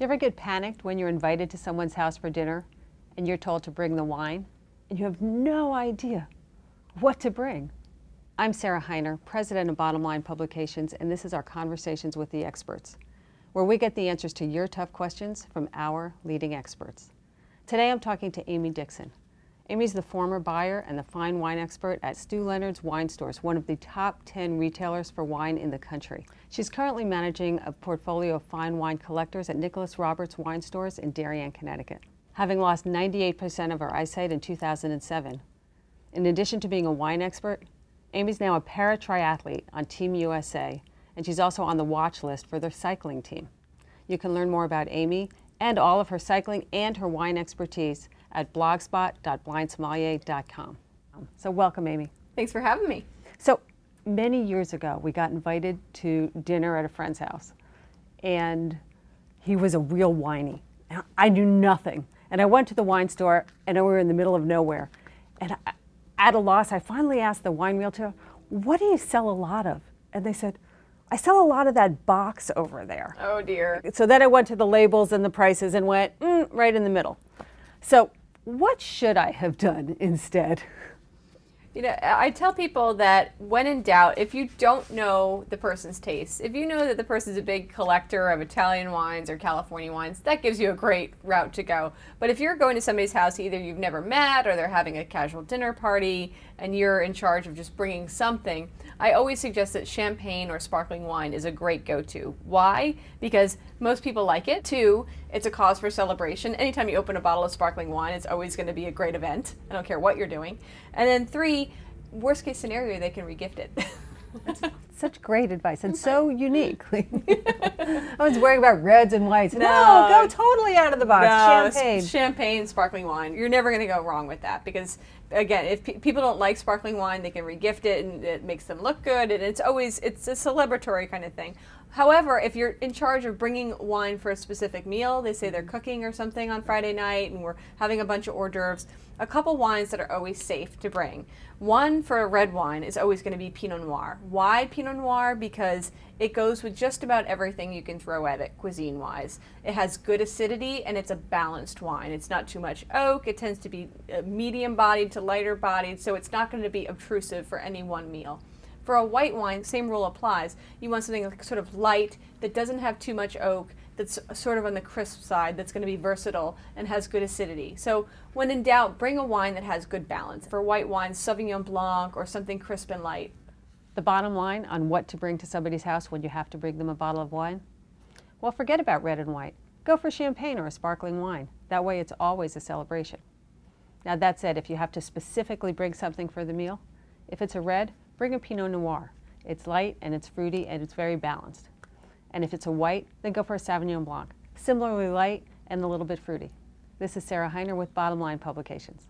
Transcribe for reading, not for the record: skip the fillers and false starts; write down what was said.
ever get panicked when you're invited to someone's house for dinner and you're told to bring the wine and you have no idea what to bring? I'm Sarah Heiner, president of Bottom Line Publications, and this is our Conversations with the Experts, where we get the answers to your tough questions from our leading experts. Today I'm talking to Amy Dixon. Amy's the former buyer and the fine wine expert at Stu Leonard's Wine Stores, one of the top 10 retailers for wine in the country. She's currently managing a portfolio of fine wine collectors at Nicholas Roberts Wine Stores in Darien, Connecticut. Having lost 98% of her eyesight in 2007, in addition to being a wine expert, Amy's now a para-triathlete on Team USA, and she's also on the watch list for their cycling team. You can learn more about Amy and all of her cycling and her wine expertise at blogspot.blindsommelier.com. So welcome, Amy. Thanks for having me. So many years ago, we got invited to dinner at a friend's house, and he was a real winey. I knew nothing. And I went to the wine store, and we were in the middle of nowhere. And at a loss, I finally asked the wine realtor, "What do you sell a lot of?" And they said, "I sell a lot of that box over there." Oh dear. So then I went to the labels and the prices and went, right in the middle. So what should I have done instead? You know, I tell people that when in doubt, if you don't know the person's taste, if you know that the person's a big collector of Italian wines or California wines, that gives you a great route to go. But if you're going to somebody's house, either you've never met or they're having a casual dinner party and you're in charge of just bringing something, I always suggest that champagne or sparkling wine is a great go-to. Why? Because most people like it. 2, it's a cause for celebration. Anytime you open a bottle of sparkling wine, it's always going to be a great event. I don't care what you're doing. And then 3, worst case scenario, they can regift it. That's such great advice and so unique. I was worrying about reds and whites. No, go totally out of the box. Champagne. Champagne, sparkling wine. You're never going to go wrong with that because, again, if people don't like sparkling wine, they can regift it and it makes them look good. And it's a celebratory kind of thing. However, if you're in charge of bringing wine for a specific meal, they say they're cooking or something on Friday night and we're having a bunch of hors d'oeuvres, a couple wines that are always safe to bring. One for a red wine is always going to be Pinot Noir. Why Pinot Noir? Because it goes with just about everything you can throw at it cuisine-wise. It has good acidity and it's a balanced wine. It's not too much oak. It tends to be medium-bodied to lighter-bodied, so it's not going to be obtrusive for any one meal. For a white wine, same rule applies. You want something like sort of light that doesn't have too much oak, that's sort of on the crisp side, that's going to be versatile and has good acidity. So when in doubt, bring a wine that has good balance. For white wine, Sauvignon Blanc or something crisp and light. The bottom line on what to bring to somebody's house when you have to bring them a bottle of wine? Well, forget about red and white. Go for champagne or a sparkling wine. That way it's always a celebration. Now that said, if you have to specifically bring something for the meal, if it's a red, bring a Pinot Noir. It's light and it's fruity and it's very balanced. And if it's a white, then go for a Sauvignon Blanc. Similarly light and a little bit fruity. This is Sarah Heiner with Bottom Line Publications.